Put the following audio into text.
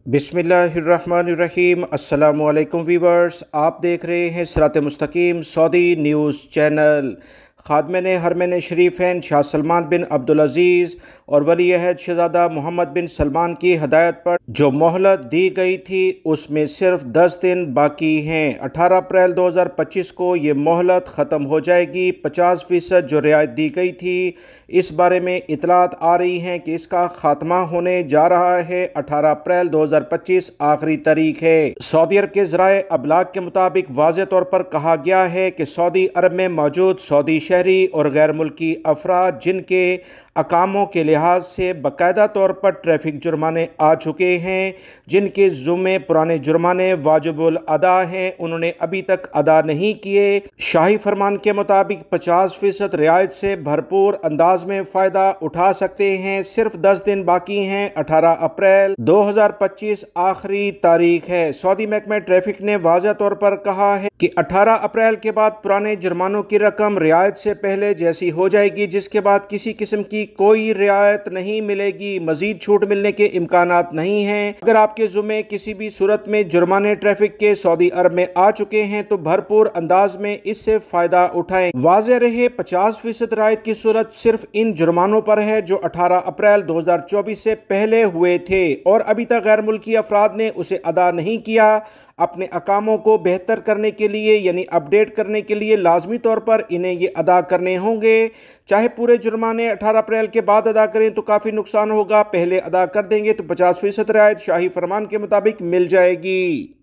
बिस्मिल्लाहिर्रहमानिर्रहीम। अस्सलामुअलैकुम वीवर्स, आप देख रहे हैं सिरात मुस्तकीम सऊदी न्यूज़ चैनल। खादमिन हरमैन शरीफैन शाह सलमान बिन अब्दुल अजीज़ और वली अहद शहज़ादा मोहम्मद बिन सलमान की हदायत पर जो मोहलत दी गई थी उसमें सिर्फ 10 दिन बाकी हैं। 18 अप्रैल 2025 को ये मोहलत ख़त्म हो जाएगी। 50% जो रियायत दी गई थी इस बारे में इतलात आ रही हैं कि इसका खात्मा होने जा रहा है। 18 अप्रैल 2025 आखिरी तारीख है। सऊदी अरब के ज़राए अबलाग के मुताबिक वाज़ेह तौर पर कहा गया है कि सऊदी अरब में मौजूद सऊदी शहरी और गैर मुल्की अफराद जिनके अकामों के लिहाज से बाकायदा तौर पर ट्रैफिक जुर्माने आ चुके हैं, जिनके ज़ुम्मे पुराने जुर्माने वाजिबुल अदा हैं, उन्होंने अभी तक अदा नहीं किए। शाही फरमान के मुताबिक 50% रियायत से भरपूर अंदाज में फ़ायदा उठा सकते हैं। सिर्फ 10 दिन बाकी हैं। 18 अप्रैल 2025 आखिरी तारीख है। सऊदी महकमा ट्रैफिक ने वाज़ेह तौर पर कहा है कि 18 अप्रैल के बाद पुराने जुर्मानों की रकम रियायत से पहले जैसी हो जाएगी, जिसके बाद किसी किस्म की कोई रियायत नहीं मिलेगी। मजीद छूट मिलने के इम्कानात नहीं हैं। अगर आपके ज़ुम्मे किसी भी सूरत में जुर्माने ट्रैफिक के सऊदी अरब में आ चुके हैं तो भरपूर अंदाज में इससे फ़ायदा उठाएं। वाज़ेह रहे 50% रियायत की सूरत सिर्फ इन जुर्मानों पर है जो 18 अप्रैल 2024 से पहले हुए थे और अभी तक गैर मुल्की अफराद ने उसे अदा नहीं किया। अपने अकामों को बेहतर करने के लिए यानी अपडेट करने के लिए लाजमी तौर पर इन्हें ये अदा करने होंगे। चाहे पूरे जुर्माने 18 अप्रैल के बाद अदा करें तो काफ़ी नुकसान होगा, पहले अदा कर देंगे तो 50% रियायत शाही फरमान के मुताबिक मिल जाएगी।